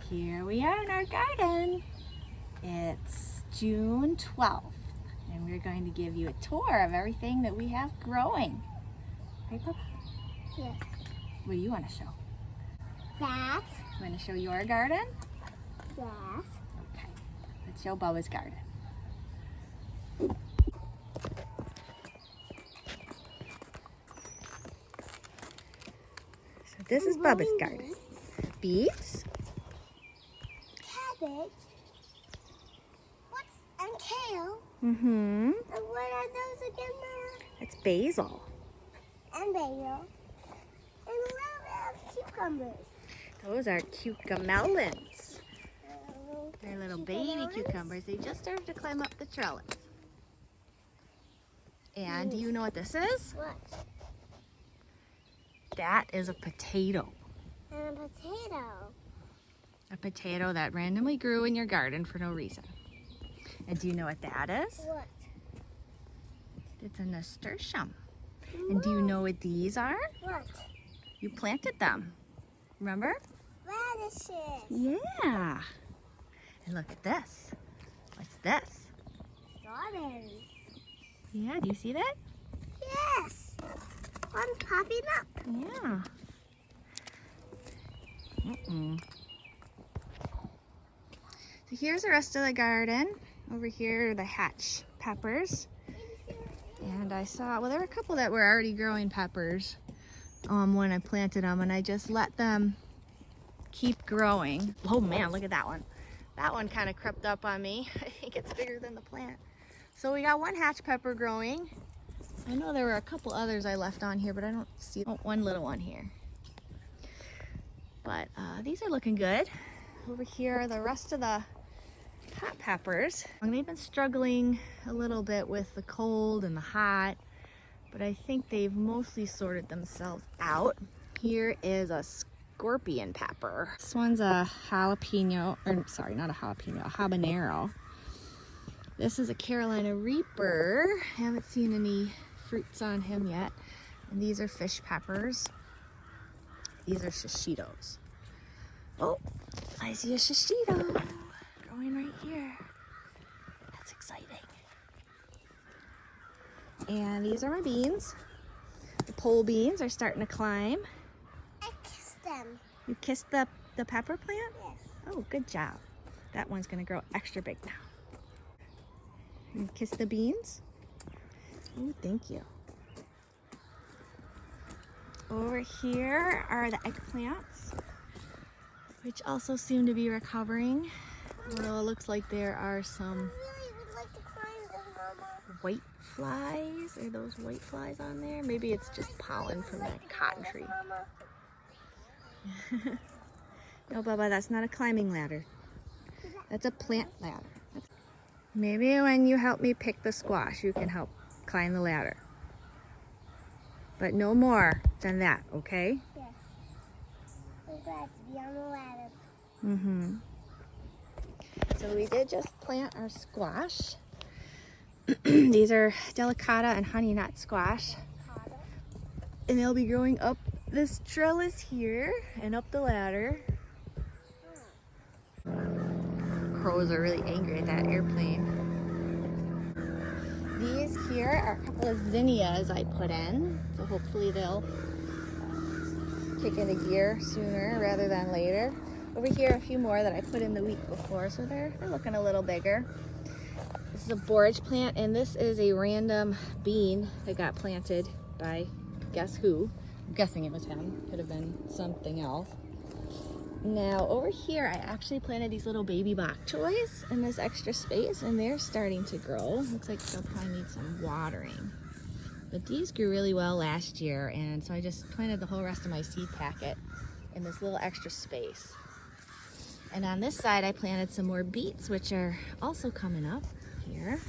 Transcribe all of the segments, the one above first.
Here we are in our garden. It's June 12th, and we're going to give you a tour of everything that we have growing. Right, Papa? Yes. What do you want to show? That. You want to show your garden? Yes. Okay, let's show Bubba's garden. So this is Bubba's garden. Beets. Cabbage. And kale. Mm-hmm. And what are those again, Mama? It's basil. And basil. And what are cucumbers? Those are cucamelons. They're little baby Cucamelons? cucumbers. They just started to climb up the trellis. And do you know what this is? What? That is a potato. And a potato. A potato that randomly grew in your garden for no reason. And do you know what that is? What? It's a nasturtium. And do you know what these are? What? You planted them. Remember? Radishes. Yeah. And look at this. What's this? Strawberries. Yeah, do you see that? Yes. One popping up. Yeah. So here's the rest of the garden. Over here are the hatch peppers. And I saw, well, there were a couple that were already growing peppers when I planted them, and I just let them keep growing. Oh man, look at that one. That one kind of crept up on me. I think it's bigger than the plant. So we got one hatch pepper growing. I know there were a couple others I left on here, but I don't see one little one here. But these are looking good. Over here are the rest of the hot peppers. And they've been struggling a little bit with the cold and the hot, but I think they've mostly sorted themselves out. Here is a scorpion pepper. This one's a jalapeno, or sorry, not a jalapeno, a habanero. This is a Carolina Reaper. I haven't seen any fruits on him yet. And these are fish peppers. These are shishitos. Oh, I see a shishito growing right here. That's exciting. And these are my beans. The pole beans are starting to climb. I kissed them. You kissed the pepper plant? Yes. Oh, good job. That one's gonna grow extra big now. You kiss the beans? Oh, thank you. Over here are the eggplants, which also seem to be recovering. Although it looks like there are some I really would like to climb them, Mama. white flies. Are those white flies on there? Maybe it's just pollen from that cotton tree. Mama. No, Bubba, that's not a climbing ladder. That's a plant ladder. Maybe when you help me pick the squash, you can help climb the ladder. But no more than that, okay? Yes. I'm glad to be on the ladder. Mm-hmm. So we did just plant our squash. These are delicata and honey nut squash. And they'll be growing up this trellis here and up the ladder. Crows are really angry at that airplane. These here are a couple of zinnias I put in, so hopefully they'll kick into gear sooner rather than later. Over here, a few more that I put in the week before, so they're looking a little bigger. This is a borage plant, and this is a random bean that got planted by guess who. I'm guessing it was him. Could have been something else. Now over here, I actually planted these little baby bok choys in this extra space, and they're starting to grow. Looks like they'll probably need some watering. But these grew really well last year, and so I just planted the whole rest of my seed packet in this little extra space. And on this side, I planted some more beets, which are also coming up here,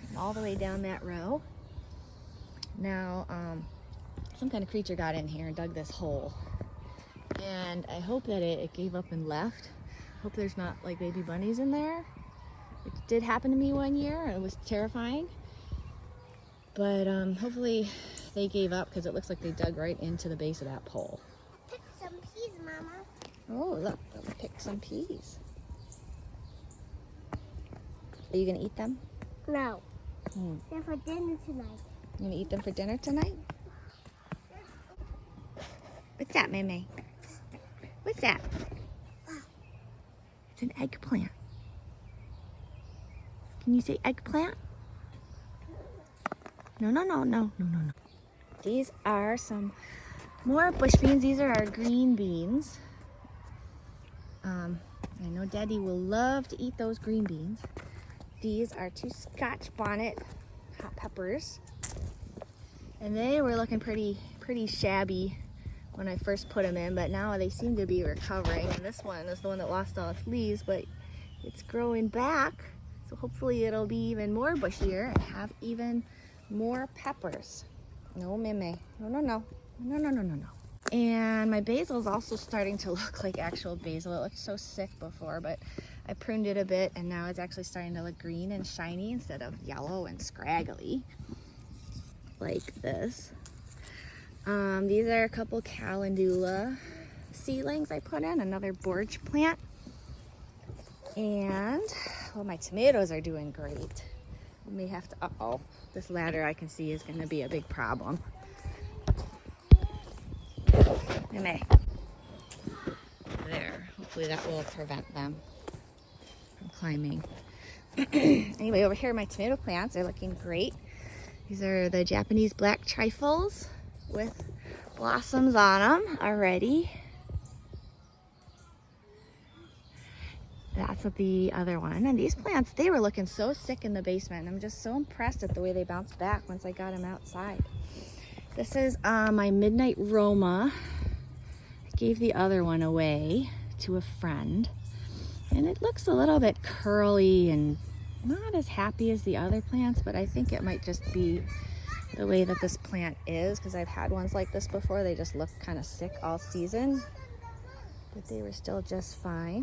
and all the way down that row. Now, some kind of creature got in here and dug this hole. And I hope that it gave up and left. Hope there's not like baby bunnies in there. It did happen to me one year. It was terrifying. But hopefully they gave up, because it looks like they dug right into the base of that pole. Pick some peas, Mama. Oh, look, let's pick some peas. Are you gonna eat them? No. Hmm. They're for dinner tonight. You gonna eat them for dinner tonight? What's that, Meme? What's that? It's an eggplant. Can you say eggplant? No, no, no, no, no, no, no. These are some more bush beans. These are our green beans. I know Daddy will love to eat those green beans. These are 2 Scotch bonnet hot peppers. And they were looking pretty shabby when I first put them in, but now they seem to be recovering. And this one is the one that lost all its leaves, but it's growing back. So hopefully it'll be even more bushier and have even more peppers. No, Meme. No, no, no. No, no, no, no, no. And my basil is also starting to look like actual basil. It looked so sick before, but I pruned it a bit and now it's actually starting to look green and shiny instead of yellow and scraggly like this. These are a couple calendula seedlings I put in, another borage plant. And, well, my tomatoes are doing great. I may have to, uh-oh, this ladder I can see is gonna be a big problem. There, hopefully that will prevent them from climbing. Anyway, over here my tomato plants are looking great. These are the Japanese black trifles with blossoms on them already. That's the other one. And these plants, they were looking so sick in the basement. I'm just so impressed at the way they bounced back once I got them outside. This is my Midnight Roma. I gave the other one away to a friend. And it looks a little bit curly and not as happy as the other plants, but I think it might just be the way that this plant is, because I've had ones like this before. They just look kind of sick all season, but they were still just fine.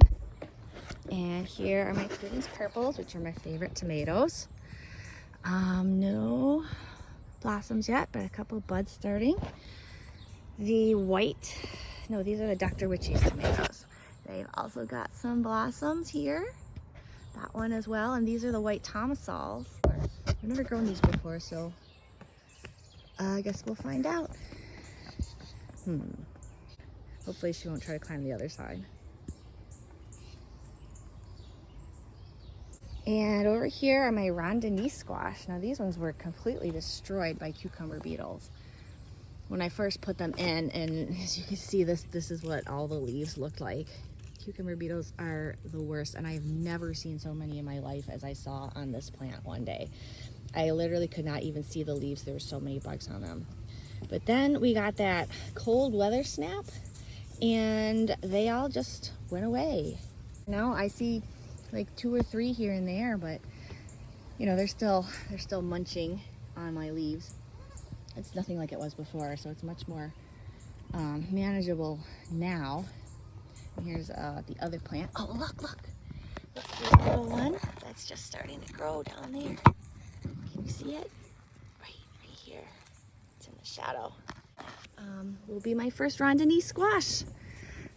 And here are my Prudence Purples, which are my favorite tomatoes. No blossoms yet, but a couple buds starting. The white, no, these are the Dr. Witchy's tomatoes. They've also got some blossoms here. That one as well. And these are the white Tomasols. I've never grown these before, so I guess we'll find out. Hopefully she won't try to climb the other side. And over here are my Rondini squash. Now these ones were completely destroyed by cucumber beetles when I first put them in, and as you can see, this is what all the leaves looked like. Cucumber beetles are the worst, and I have never seen so many in my life as I saw on this plant one day. I literally could not even see the leaves. There were so many bugs on them. But then we got that cold weather snap, and they all just went away. Now I see like 2 or 3 here and there, but you know, they're still munching on my leaves. It's nothing like it was before, so it's much more manageable now. And here's the other plant. Oh, look, look. This is the little one that's just starting to grow down there. Can you see it? Right here. It's in the shadow. Will be my first Rondini squash.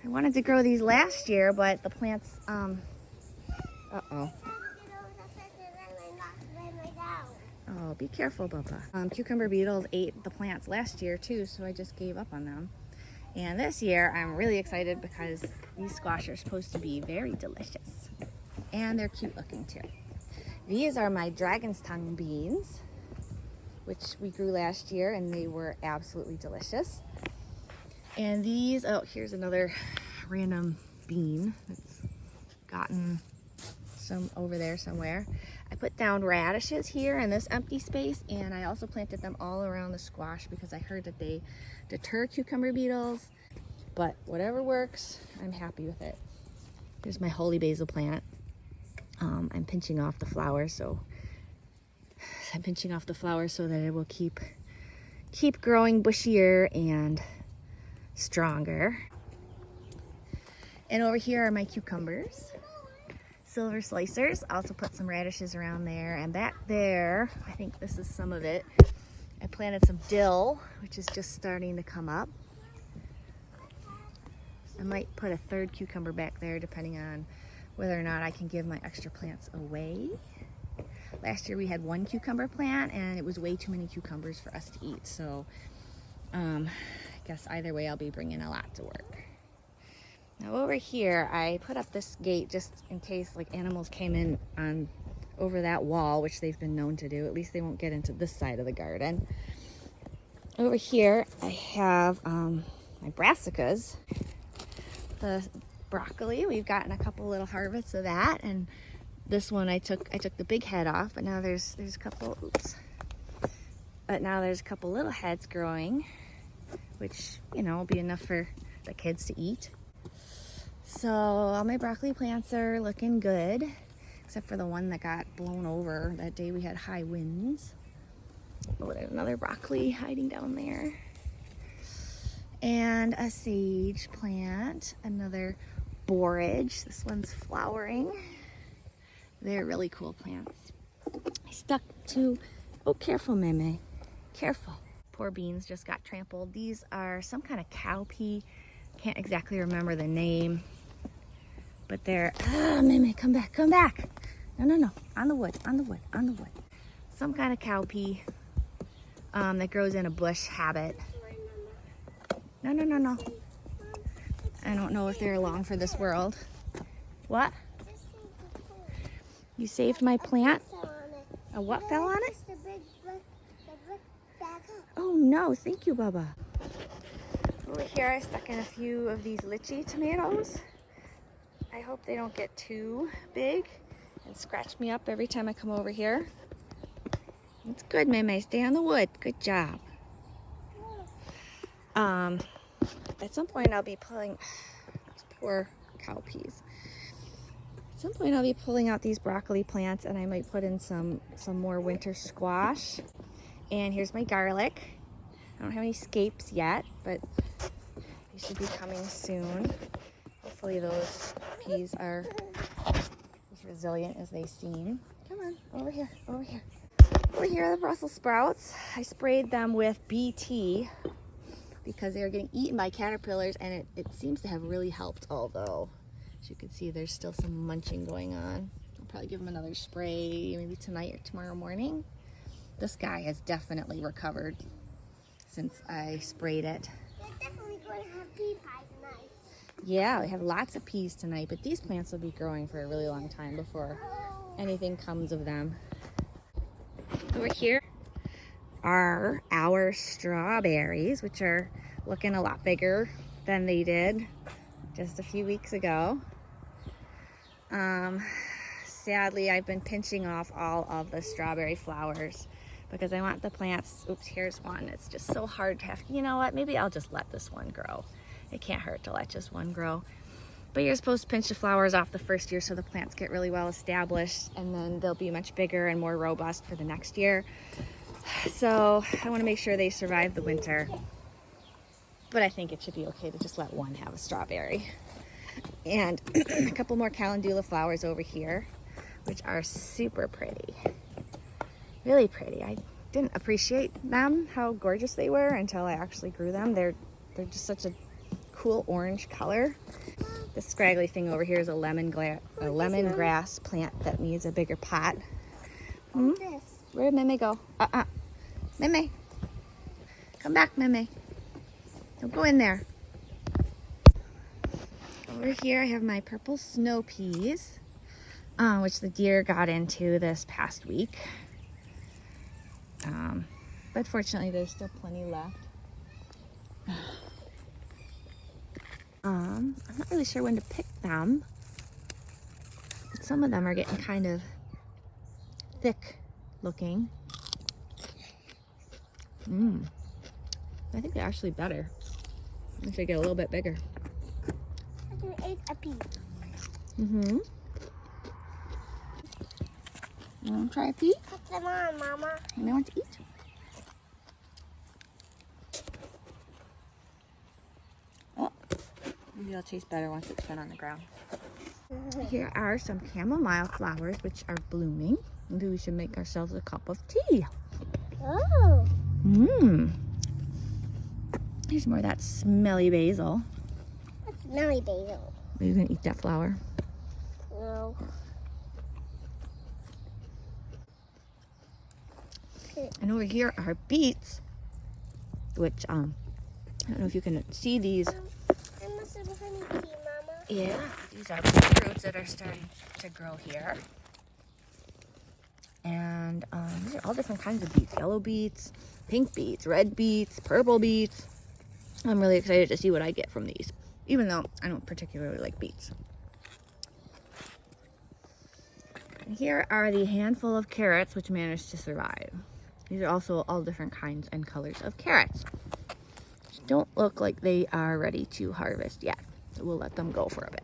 I wanted to grow these last year, but the plants, uh-oh. Oh, be careful, Bubba. Cucumber beetles ate the plants last year too, so I just gave up on them. And this year, I'm really excited because these squash are supposed to be very delicious. And they're cute looking too. These are my dragon's tongue beans, which we grew last year, and they were absolutely delicious. And these, oh, here's another random bean that's gotten some over there somewhere. I put down radishes here in this empty space, and I also planted them all around the squash because I heard that they deter cucumber beetles. But whatever works, I'm happy with it. Here's my holy basil plant. I'm pinching off the flowers, so that it will keep growing bushier and stronger. And over here are my cucumbers. Silver slicers. I also put some radishes around there, and back there, I think this is some of it, I planted some dill, which is just starting to come up. might put a third cucumber back there depending on whether or not I can give my extra plants away. Last year we had one cucumber plant and it was way too many cucumbers for us to eat. So I guess either way I'll be bringing a lot to work. Now over here I put up this gate just in case like animals came in on over that wall, which they've been known to do. At least they won't get into this side of the garden. Over here I have my brassicas. The broccoli, we've gotten a couple little harvests of that, and this one I took the big head off, but now there's a couple, but now there's a couple little heads growing, which, you know, will be enough for the kids to eat. So all my broccoli plants are looking good, except for the one that got blown over that day we had high winds. Oh, there's another broccoli hiding down there. And a sage plant, another borage. This one's flowering. They're really cool plants. I stuck to, oh, careful, Meme, careful. Poor beans just got trampled. These are some kind of cowpea. Can't exactly remember the name, but they're, Meme, come back, come back. No, on the wood, on the wood, on the wood. Some kind of cowpea that grows in a bush habit. No. I don't know if they're long for this world. What? You saved my plant? A what fell on it? Oh no, thank you, Bubba. Over here I stuck in a few of these lychee tomatoes. I hope they don't get too big and scratch me up every time I come over here. It's good, Meme. Stay on the wood. Good job. At some point I'll be pulling these poor cowpeas. At some point I'll be pulling out these broccoli plants, and I might put in some more winter squash. And here's my garlic. I don't have any scapes yet, but they should be coming soon. Hopefully those peas are as resilient as they seem. Come on, over here, over here. Over here are the Brussels sprouts. I sprayed them with BT because they were getting eaten by caterpillars, and it seems to have really helped, although as you can see there's still some munching going on. I'll probably give them another spray maybe tonight or tomorrow morning. This guy has definitely recovered since I sprayed it. They're definitely going to have pea pie tonight. Yeah, we have lots of peas tonight, but these plants will be growing for a really long time before anything comes of them. Over here are our strawberries, which are looking a lot bigger than they did just a few weeks ago. Sadly, I've been pinching off all of the strawberry flowers because I want the plants. Oops, here's one. It's just so hard to have. You know what? Maybe I'll just let this one grow. It can't hurt to let just one grow. But you're supposed to pinch the flowers off the first year so the plants get really well established, and then they'll be much bigger and more robust for the next year. So I want to make sure they survive the winter. But I think it should be okay to just let one have a strawberry. And a couple more calendula flowers over here, which are super pretty. Really pretty. I didn't appreciate them, how gorgeous they were, until I actually grew them. They're just such a cool orange color. This scraggly thing over here is a lemongrass plant that needs a bigger pot. This. Where did Meme go? Meme. Come back, Meme. Don't go in there. Over here I have my purple snow peas, which the deer got into this past week. But fortunately there's still plenty left. I'm not really sure when to pick them. But some of them are getting kind of thick looking. I think they're actually better. They should get a little bit bigger. I can eat a pea. You want to try a pea? Put them on, Mama. You may want to eat. Oh, maybe it'll taste better once it's been on the ground. Here are some chamomile flowers, which are blooming. Maybe we should make ourselves a cup of tea. Oh. Here's more of that smelly basil. What's Smelly basil. Are you gonna eat that flower? No. And over here are beets, which I don't know if you can see these. I must have honey tea, Mama. Yeah, these are beet roots that are starting to grow here. And these are all different kinds of beets. Yellow beets, pink beets, red beets, purple beets. I'm really excited to see what I get from these, even though I don't particularly like beets. And here are the handful of carrots which managed to survive. These are also all different kinds and colors of carrots. Which don't look like they are ready to harvest yet. So we'll let them go for a bit.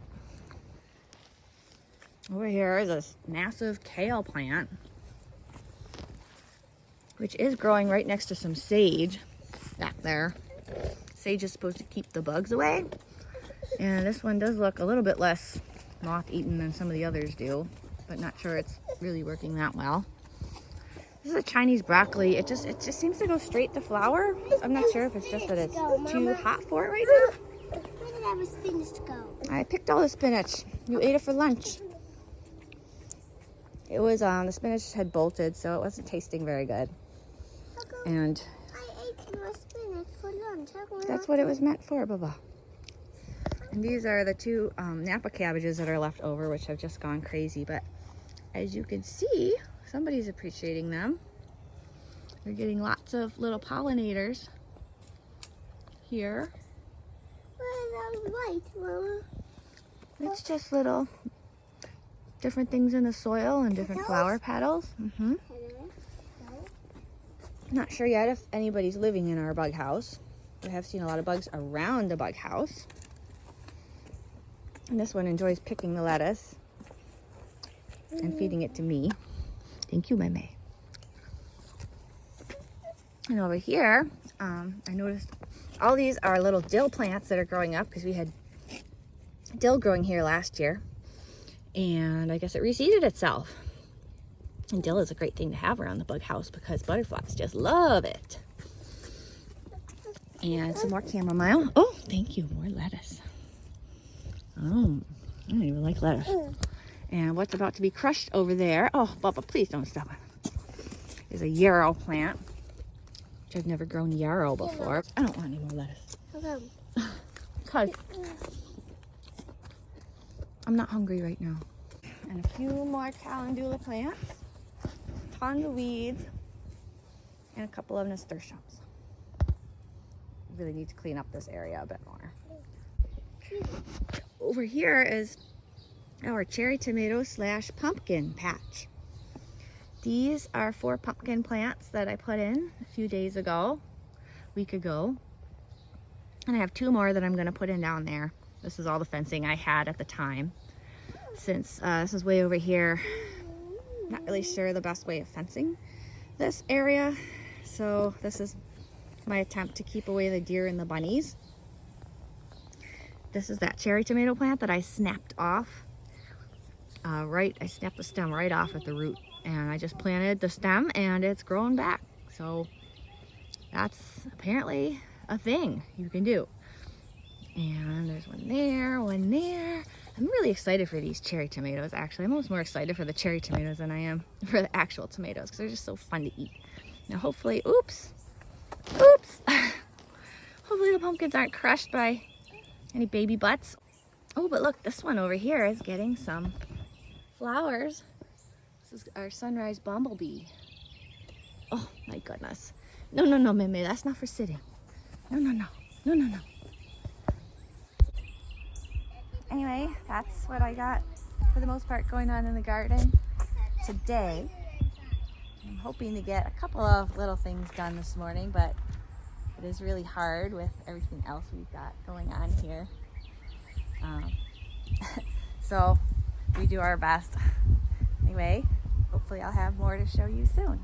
Over here is this massive kale plant, which is growing right next to some sage back there. Sage is supposed to keep the bugs away. And this one does look a little bit less moth-eaten than some of the others do, but not sure it's really working that well. This is a Chinese broccoli. It just seems to go straight to flower. I'm not sure if it's just that it's too hot for it right now. Where did our spinach go? I picked all the spinach. You ate it for lunch. It was the spinach had bolted, so it wasn't tasting very good. And I ate your spinach for lunch. that's what it was meant for, Baba. And these are the two Napa cabbages that are left over, which have just gone crazy. But as you can see, somebody's appreciating them. They're getting lots of little pollinators here. What is that white, Mama? It's just little different things in the soil and different flower petals. Not sure yet if anybody's living in our bug house. We have seen a lot of bugs around the bug house. And this one enjoys picking the lettuce and feeding it to me. Thank you, Meme. And over here, I noticed all these are little dill plants that are growing up because we had dill growing here last year. And I guess it reseeded itself. And dill is a great thing to have around the bug house because butterflies just love it. And some more chamomile. Oh, thank you. More lettuce. Oh, I don't even like lettuce. And what's about to be crushed over there, oh, Bubba, please don't stop it, is a yarrow plant, which I've never grown yarrow before. I don't want any more lettuce. How come? Because I'm not hungry right now. And a few more calendula plants, tons of weeds, and a couple of nasturtiums. Really need to clean up this area a bit more. Over here is our cherry tomato / pumpkin patch. These are 4 pumpkin plants that I put in a few days ago, a week ago. And I have 2 more that I'm gonna put in down there. This is all the fencing I had at the time. Since this is way over here, not really sure the best way of fencing this area. So this is my attempt to keep away the deer and the bunnies. This is that cherry tomato plant that I snapped off. I snapped the stem right off at the root, and I just planted the stem and it's growing back. So that's apparently a thing you can do. And there's one there, one there. I'm really excited for these cherry tomatoes, actually. I'm almost more excited for the cherry tomatoes than I am for the actual tomatoes because they're just so fun to eat. Now hopefully, oops. Hopefully the pumpkins aren't crushed by any baby butts. Oh, but look, this one over here is getting some flowers. This is our sunrise bumblebee. Oh my goodness. No, Meme, that's not for sitting. No. Anyway, that's what I got for the most part going on in the garden today. I'm hoping to get a couple of little things done this morning, but it is really hard with everything else we've got going on here. So we do our best. Anyway, hopefully I'll have more to show you soon.